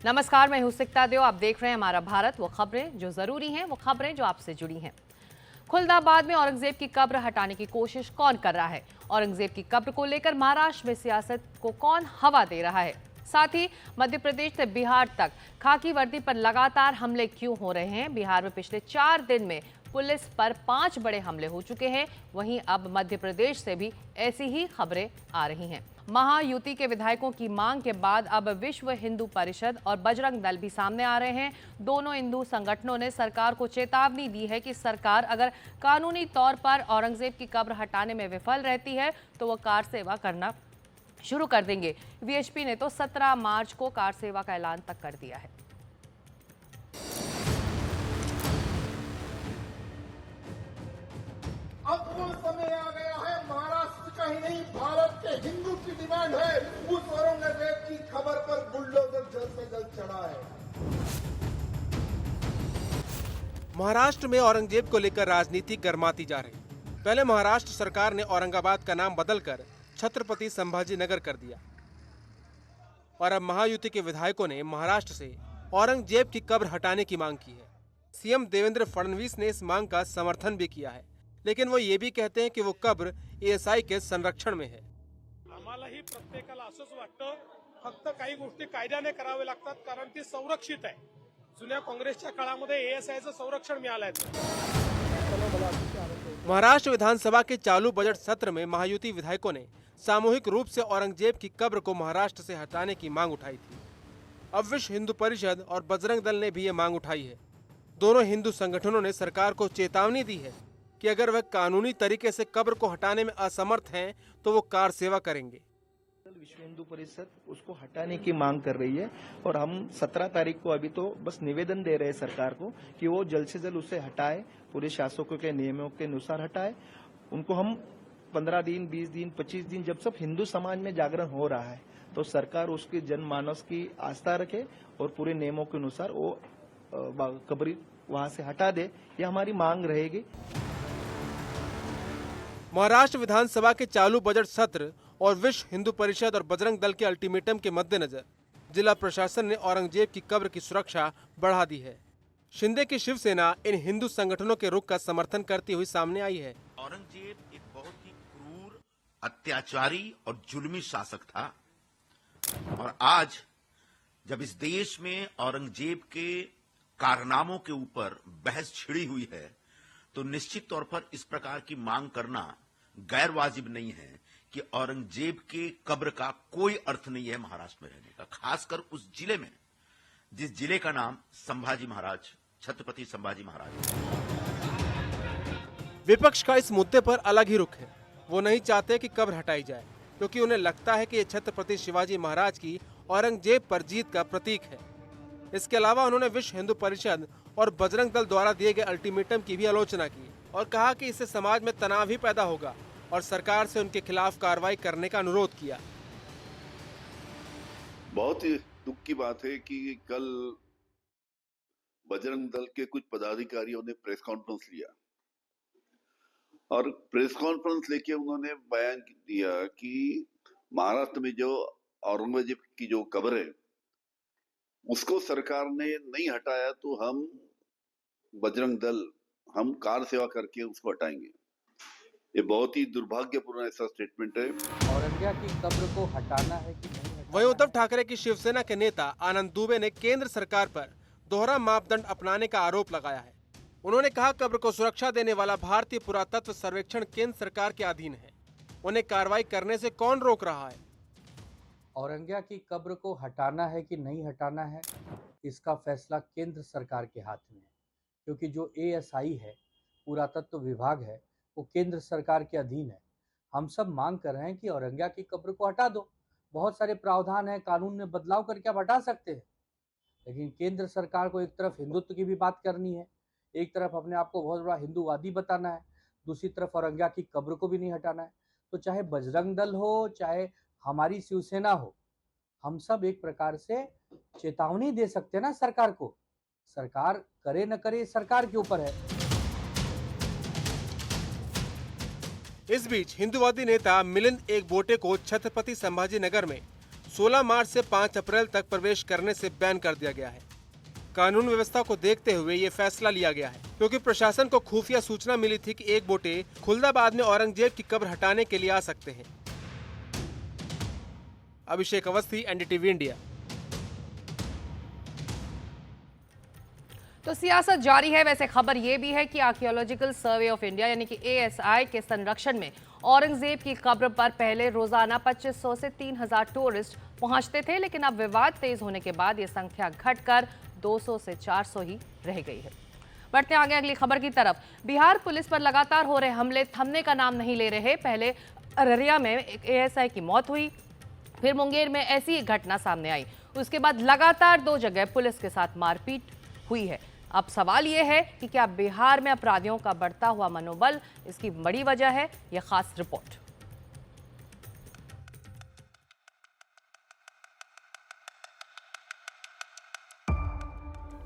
नमस्कार, मैं हूं सिकता देव। आप देख रहे हैं हमारा भारत। वो खबरें जो जरूरी हैं, वो खबरें जो आपसे जुड़ी हैं। खुलदाबाद में औरंगजेब की कब्र हटाने की कोशिश कौन कर रहा है? औरंगजेब की कब्र को लेकर महाराष्ट्र में सियासत को कौन हवा दे रहा है? साथ ही मध्य प्रदेश से बिहार तक खाकी वर्दी पर लगातार हमले क्यों हो रहे हैं? बिहार में पिछले 4 दिन में पुलिस पर 5 बड़े हमले हो चुके हैं। वहीं अब मध्य प्रदेश से भी ऐसी ही खबरें आ रही हैं। महायुति के विधायकों की मांग के बाद अब विश्व हिंदू परिषद और बजरंग दल भी सामने आ रहे हैं। दोनों हिंदू संगठनों ने सरकार को चेतावनी दी है कि सरकार अगर कानूनी तौर पर औरंगजेब की कब्र हटाने में विफल रहती है तो वो कार सेवा करना शुरू कर देंगे। वीएचपी ने तो 17 मार्च को कार सेवा का ऐलान तक कर दिया है। अब वो समय आ गया है, महाराष्ट्र का ही नहीं भारत के हिंदू की डिमांड है उस औरंगजेब की खबर पर बुलडोजर जल्द से जल्द चढ़ा है। महाराष्ट्र में औरंगजेब को लेकर राजनीति गर्माती जा रही। पहले महाराष्ट्र सरकार ने औरंगाबाद का नाम बदलकर छत्रपति संभाजी नगर कर दिया और अब महायुति के विधायकों ने महाराष्ट्र से औरंगजेब की कब्र हटाने की मांग की है। सीएम देवेंद्र फडणवीस ने इस मांग का समर्थन भी किया है, लेकिन वो ये भी कहते हैं कि वो कब्र एएसआई के संरक्षण में है। आम्हालाही प्रत्येकाला असंच वाटतं, फक्त काही गोष्टी कायद्याने करावे लागतात कारण ती संरक्षित आहे। जुन्या काँग्रेसच्या काळामध्ये एएसआयचं संरक्षण मिळालंय। महाराष्ट्र विधानसभा के चालू बजट सत्र में महायुति विधायकों ने सामूहिक रूप से औरंगजेब की कब्र को महाराष्ट्र से हटाने की मांग उठाई थी। अब विश्व हिंदू परिषद और बजरंग दल ने भी ये मांग उठाई है। दोनों हिंदू संगठनों ने सरकार को चेतावनी दी है कि अगर वह कानूनी तरीके से कब्र को हटाने में असमर्थ हैं तो वो कार सेवा करेंगे। विश्व हिंदू परिषद उसको हटाने की मांग कर रही है और हम 17 तारीख को अभी तो बस निवेदन दे रहे हैं सरकार को कि वो जल्द से जल्द उसे हटाए, पूरे शासकों के नियमों के अनुसार हटाए। उनको हम 15 दिन, 20 दिन, 25 दिन, जब सब हिंदू समाज में जागरण हो रहा है तो सरकार उसकी जनमानस की आस्था रखे और पूरे नियमों के अनुसार वो कब्र वहां से हटा दे। ये हमारी मांग रहेगी। महाराष्ट्र विधानसभा के चालू बजट सत्र और विश्व हिंदू परिषद और बजरंग दल के अल्टीमेटम के मद्देनजर जिला प्रशासन ने औरंगजेब की कब्र की सुरक्षा बढ़ा दी है। शिंदे की शिवसेना इन हिंदू संगठनों के रुख का समर्थन करती हुई सामने आई है। औरंगजेब एक बहुत ही क्रूर, अत्याचारी और जुल्मी शासक था और आज जब इस देश में औरंगजेब के कारनामों के ऊपर बहस छिड़ी हुई है तो निश्चित तौर पर इस प्रकार की मांग करना गैर वाजिब नहीं है कि औरंगजेब के कब्र का कोई अर्थ नहीं है महाराष्ट्र में रहने का, खासकर उस जिले में जिस जिले का नाम संभाजी महाराज, छत्रपति संभाजी महाराज। विपक्ष का इस मुद्दे पर अलग ही रुख है। वो नहीं चाहते कि कब्र हटाई जाए क्योंकि उन्हें लगता है कि ये छत्रपति शिवाजी महाराज की औरंगजेब पर जीत का प्रतीक है। इसके अलावा उन्होंने विश्व हिंदू परिषद और बजरंग दल द्वारा दिए गए अल्टीमेटम की भी आलोचना की और कहा कि इससे समाज में तनाव ही पैदा होगा और सरकार से उनके खिलाफ कार्रवाई करने का अनुरोध किया। बहुत ही दुख की बात है कि कल बजरंग दल के कुछ पदाधिकारियों ने प्रेस कॉन्फ्रेंस लिया और प्रेस कॉन्फ्रेंस लेके उन्होंने बयान दिया कि महाराष्ट्र में जो औरंगजेब की जो कब्र है उसको सरकार ने नहीं हटाया तो हम बजरंग दल हम कार सेवा करके उसको हटाएंगे। ये बहुत ही दुर्भाग्यपूर्ण ऐसा स्टेटमेंट है। औरंगजेब की कब्र को हटाना है कि नहीं हटाना? वहीं उद्धव ठाकरे की शिवसेना के नेता आनंद दुबे ने केंद्र सरकार पर दोहरा मापदंड अपनाने का आरोप लगाया है। उन्होंने कहा कब्र को सुरक्षा देने वाला भारतीय पुरातत्व सर्वेक्षण केंद्र सरकार के अधीन है, उन्हें कार्रवाई करने से कौन रोक रहा है? औरंगजेब की कब्र को हटाना है कि नहीं हटाना है, इसका फैसला केंद्र सरकार के हाथ में है, क्योंकि जो एएसआई है, पुरातत्व विभाग है, वो केंद्र सरकार के अधीन है। हम सब मांग कर रहे हैं कि औरंगजेब की कब्र को हटा दो। बहुत सारे प्रावधान है, कानून में बदलाव करके आप हटा सकते हैं, लेकिन केंद्र सरकार को एक तरफ हिंदुत्व की भी बात करनी है, एक तरफ अपने आप को बहुत बड़ा हिंदूवादी बताना है, दूसरी तरफ औरंगजेब की कब्र को भी नहीं हटाना है। तो चाहे बजरंग दल हो, चाहे हमारी शिवसेना हो, हम सब एक प्रकार से चेतावनी दे सकते हैं ना सरकार को। सरकार करे न करे सरकार के ऊपर है। इस बीच हिंदूवादी नेता मिलिंद एकबोटे को छत्रपति संभाजी नगर में 16 मार्च से 5 अप्रैल तक प्रवेश करने से बैन कर दिया गया है। कानून व्यवस्था को देखते हुए ये फैसला लिया गया है, क्योंकि प्रशासन को खुफिया सूचना मिली थी कि एक बोटे खुलदाबाद में औरंगजेब की कब्र हटाने के लिए आ सकते हैं। अभिषेक अवस्थी, एनडीटीवी इंडिया। तो सियासत जारी है। वैसे खबर यह भी है कि आर्कियोलॉजिकल सर्वे ऑफ इंडिया यानी कि ASI के संरक्षण में औरंगजेब की कब्र पर पहले रोजाना 2500 से 3000 टूरिस्ट पहुंचते थे, लेकिन अब विवाद तेज होने के बाद ये संख्या घटकर 200 से 400 ही रह गई है। बढ़ते आगे अगली खबर की तरफ। बिहार पुलिस पर लगातार हो रहे हमले थमने का नाम नहीं ले रहे। पहले अररिया में एक ASI की मौत हुई, फिर मुंगेर में ऐसी एक घटना सामने आई। उसके बाद लगातार 2 जगह पुलिस के साथ मारपीट हुई है। अब सवाल यह है कि क्या बिहार में अपराधियों का बढ़ता हुआ मनोबल इसकी बड़ी वजह है? यह खास रिपोर्ट।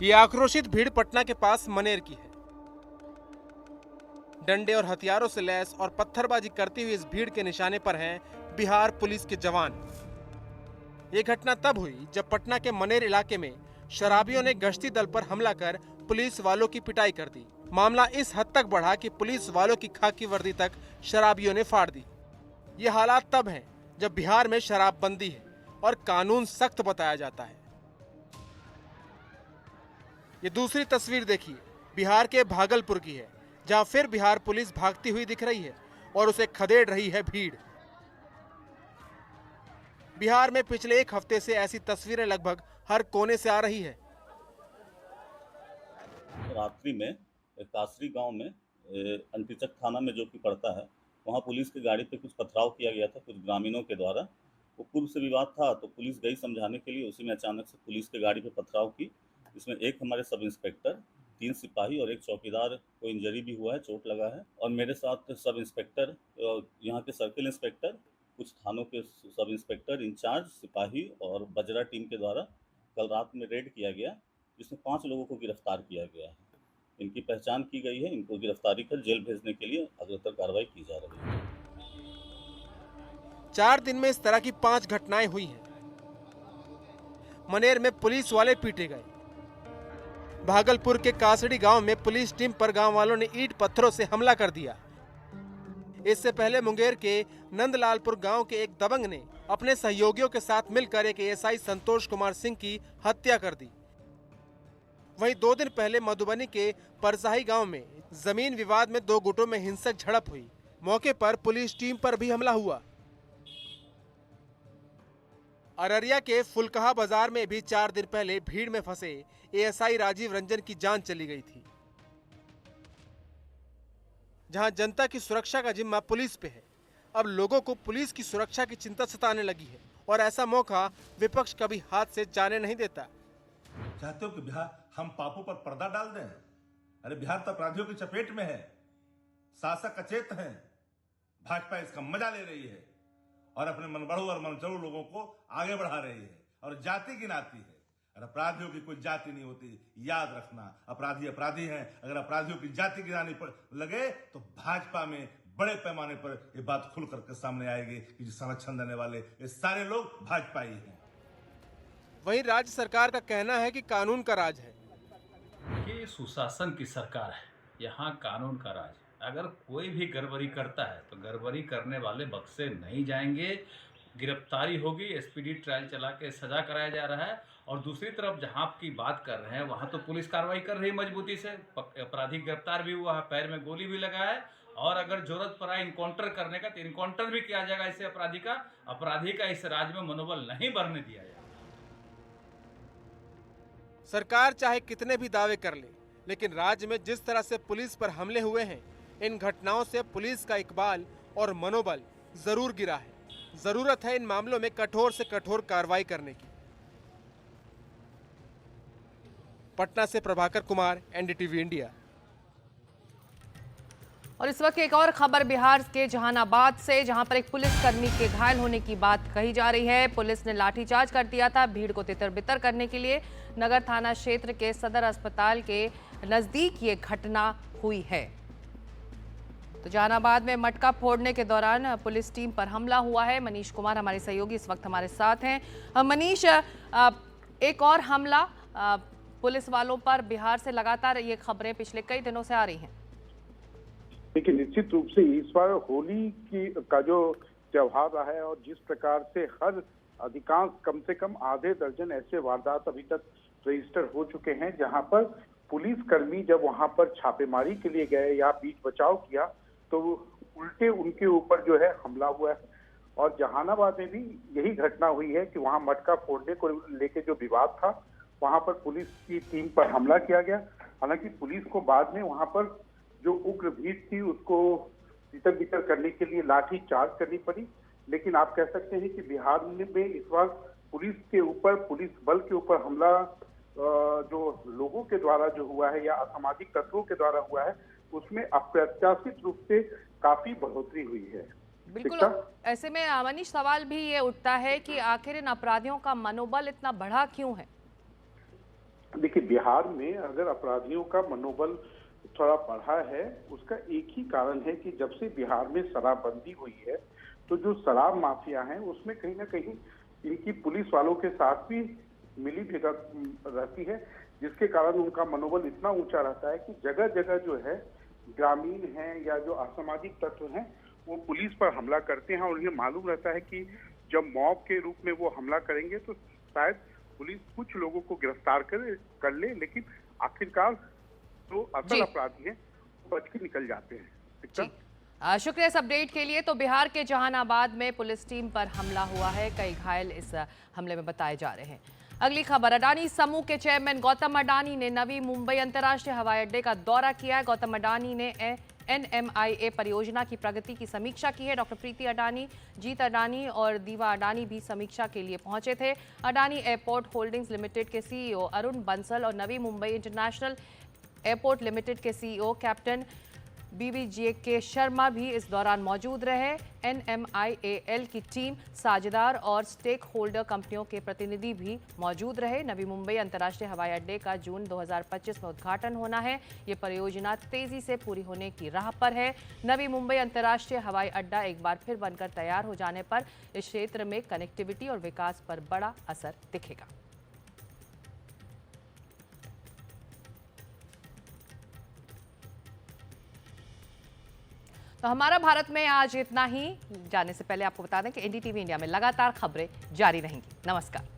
ये आक्रोशित भीड़ पटना के पास मनेर की है। डंडे और हथियारों से लैस और पत्थरबाजी करती हुई इस भीड़ के निशाने पर हैं बिहार पुलिस के जवान। ये घटना तब हुई जब पटना के मनेर इलाके में शराबियों ने गश्ती दल पर हमला कर पुलिस वालों की पिटाई कर दी। मामला इस हद तक बढ़ा कि पुलिस वालों की खाकी वर्दी तक शराबियों ने फाड़ दी। ये हालात तब हैं जब बिहार में शराबबंदी है और कानून सख्त बताया जाता है। ये दूसरी तस्वीर देखिए, बिहार के भागलपुर की है, जहां फिर बिहार पुलिस भागती हुई दिख रही है और उसे खदेड़ रही है भीड़। बिहार में पिछले 1 हफ्ते से ऐसी तस्वीरें लगभग हर कोने से आ रही है। रात्रि में कासरी गांव में अंतिचक थाना में जो कि पड़ता है, वहां पुलिस की गाड़ी पे कुछ पथराव किया गया था कुछ ग्रामीणों के द्वारा। वो पूर्व से विवाद था तो पुलिस गई समझाने के लिए, उसी में अचानक से पुलिस की गाड़ी पे पथराव की। इसमें एक हमारे सब इंस्पेक्टर, 3 सिपाही और एक चौकीदार को इंजरी भी हुआ है, चोट लगा है। और मेरे साथ सब इंस्पेक्टर, यहाँ के सर्किल इंस्पेक्टर, कुछ थानों के सब इंस्पेक्टर इंचार्ज, सिपाही और बजरा टीम के द्वारा कल रात में रेड किया गया, जिसमें 5 लोगों को गिरफ्तार किया गया है। इनकी पहचान की गई है। इनको गिरफ्तारी कर जेल भेजने के लिए अग्रतर कार्रवाई की जा रही है। 4 दिन में इस तरह की 5 घटनाएं हुई हैं। मनेर में पुलिस वाले पीटे गए। भागलपुर के कासड़ी गांव में पुलिस टीम पर गांव वालों ने ईंट पत्थरों से हमला कर दिया। इससे पहले मुंगेर के नंदलालपुर गांव के एक दबंग ने अपने सहयोगियों के साथ मिलकर एक ASI संतोष कुमार सिंह की हत्या कर दी। वहीं 2 दिन पहले मधुबनी के परसाही गांव में जमीन विवाद में 2 गुटों में हिंसक झड़प हुई। मौके पर पुलिस टीम पर भी हमला हुआ। अररिया के फुलकहा बाजार में भी 4 दिन पहले भीड़ में फंसे ASI राजीव रंजन की जान चली गई थी। जहां जनता की सुरक्षा का जिम्मा पुलिस पे है, अब लोगों को पुलिस की सुरक्षा की चिंता सताने लगी है और ऐसा मौका विपक्ष कभी हाथ से जाने नहीं देता। चाहते हो कि बिहार हम पापों पर पर्दा डाल दें? अरे बिहार तो अपराधियों की चपेट में है, शासक अचेत हैं। भाजपा इसका मजा ले रही है और अपने मनबड़ू और मनचड़ू लोगों को आगे बढ़ा रही है और जाति गिनाती है। और अपराधियों की कोई जाति नहीं होती, याद रखना। अपराधी अपराधी हैं। अगर अपराधियों की जाति गिनानी लगे तो भाजपा में बड़े पैमाने पर ये बात खुल करके सामने आएगी कि संरक्षण देने वाले ये सारे लोग भाजपा ही हैं। वहीं राज्य सरकार का कहना है कि कानून का राज है। ये सुशासन की सरकार है, यहाँ कानून का राज है। अगर कोई भी गड़बड़ी करता है तो गड़बड़ी करने वाले बख्शे नहीं जाएंगे। गिरफ्तारी होगी, स्पीडी ट्रायल चला के सजा कराया जा रहा है। और दूसरी तरफ जहाँ की बात कर रहे हैं वहाँ तो पुलिस कार्रवाई कर रही है मजबूती से। अपराधी गिरफ्तार भी हुआ है, पैर में गोली भी लगा है और अगर जरूरत पड़ा इनकाउंटर करने का तो इनकाउंटर भी किया जाएगा। इससे अपराधी का इस राज्य में मनोबल नहीं बढ़ने दिया जाएगा। सरकार चाहे कितने भी दावे कर ले, लेकिन राज्य में जिस तरह से पुलिस पर हमले हुए हैं, इन घटनाओं से पुलिस का इकबाल और मनोबल जरूर गिरा है। जरूरत है इन मामलों में कठोर से कठोर कार्रवाई करने की। पटना से प्रभाकर कुमार, एनडीटीवी इंडिया। और इस वक्त एक और खबर बिहार के जहानाबाद से, जहां पर एक पुलिसकर्मी के घायल होने की बात कही जा रही है। पुलिस ने लाठीचार्ज कर दिया था भीड़ को तितर-बितर करने के लिए। नगर थाना क्षेत्र के सदर अस्पताल के नजदीक ये घटना हुई है। तो जहानाबाद में मटका फोड़ने के दौरान पुलिस टीम पर हमला हुआ है। मनीष कुमार हमारे सहयोगी इस वक्त हमारे साथ हैं। मनीष, एक और हमला पुलिस वालों पर बिहार से लगातार ये खबरें पिछले कई दिनों से आ रही हैं। देखिए, निश्चित रूप से इस बार होली का जो त्योहार रहा है और जिस प्रकार से हर अधिकांश कम से कम आधे दर्जन ऐसे वारदात अभी तक रजिस्टर हो चुके हैं जहां पर पुलिस कर्मी जब वहां पर छापेमारी के लिए गए या बीच बचाव किया तो उल्टे उनके ऊपर जो है हमला हुआ है। और जहानाबाद में भी यही घटना हुई है कि वहां मटका फोड़ने को लेके जो विवाद था वहां पर पुलिस की टीम पर हमला किया गया। हालांकि पुलिस को बाद में वहां पर जो उग्र भीड़ थी उसको तितर बितर करने के लिए लाठी चार्ज करनी पड़ी। लेकिन आप कह सकते हैं कि बिहार में इस बार पुलिस के ऊपर, पुलिस बल के ऊपर हमला जो लोगों के द्वारा जो हुआ है या असामाजिक तत्वों के द्वारा हुआ है उसमें अप्रत्याशित रूप से काफी बढ़ोतरी हुई है। बिल्कुल, ऐसे में मनीष सवाल भी ये उठता है कि आखिर इन अपराधियों का मनोबल इतना बढ़ा क्यों है? देखिए, बिहार में अगर अपराधियों का मनोबल थोड़ा बढ़ा है उसका एक ही कारण है कि जब से बिहार में शराबबंदी हुई है तो जो शराब माफिया हैं उसमें कहीं ना कहीं इनकी पुलिस वालों के साथ भी मिली भगत रहती है, जिसके कारण उनका मनोबल इतना ऊंचा रहता है कि जगह जगह जो है ग्रामीण हैं या जो असामाजिक तत्व हैं वो पुलिस पर हमला करते हैं। और उन्हें मालूम रहता है कि जब मॉब के रूप में वो हमला करेंगे तो शायद पुलिस कुछ लोगों को गिरफ्तार कर ले, लेकिन आखिरकार जो असल अपराधी हैं वो बच के निकल जाते हैं। ठीक है, शुक्रिया इस अपडेट के लिए। तो बिहार के जहानाबाद में पुलिस टीम पर हमला हुआ है, कई घायल इस हमले में बताए जा रहे हैं। अगली खबर, अडानी समूह के चेयरमैन गौतम अडानी ने नवी मुंबई अंतर्राष्ट्रीय हवाई अड्डे का दौरा किया है। गौतम अडानी ने NMIA परियोजना की प्रगति की समीक्षा की है। डॉक्टर प्रीति अडानी, जीत अडानी और दीवा अडानी भी समीक्षा के लिए पहुंचे थे। अडानी एयरपोर्ट होल्डिंग्स लिमिटेड के CEO अरुण बंसल और Navi Mumbai international airport limited के CEO कैप्टन BVJK शर्मा भी इस दौरान मौजूद रहे। NMIAL की टीम, साझेदार और स्टेक होल्डर कंपनियों के प्रतिनिधि भी मौजूद रहे। नवी मुंबई अंतर्राष्ट्रीय हवाई अड्डे का जून 2025 में उद्घाटन होना है। ये परियोजना तेजी से पूरी होने की राह पर है। नवी मुंबई अंतर्राष्ट्रीय हवाई अड्डा एक बार फिर बनकर तैयार हो जाने पर इस क्षेत्र में कनेक्टिविटी और विकास पर बड़ा असर दिखेगा। तो हमारा भारत में आज इतना ही। जाने से पहले आपको बता दें कि NDTV इंडिया में लगातार खबरें जारी रहेंगी। नमस्कार।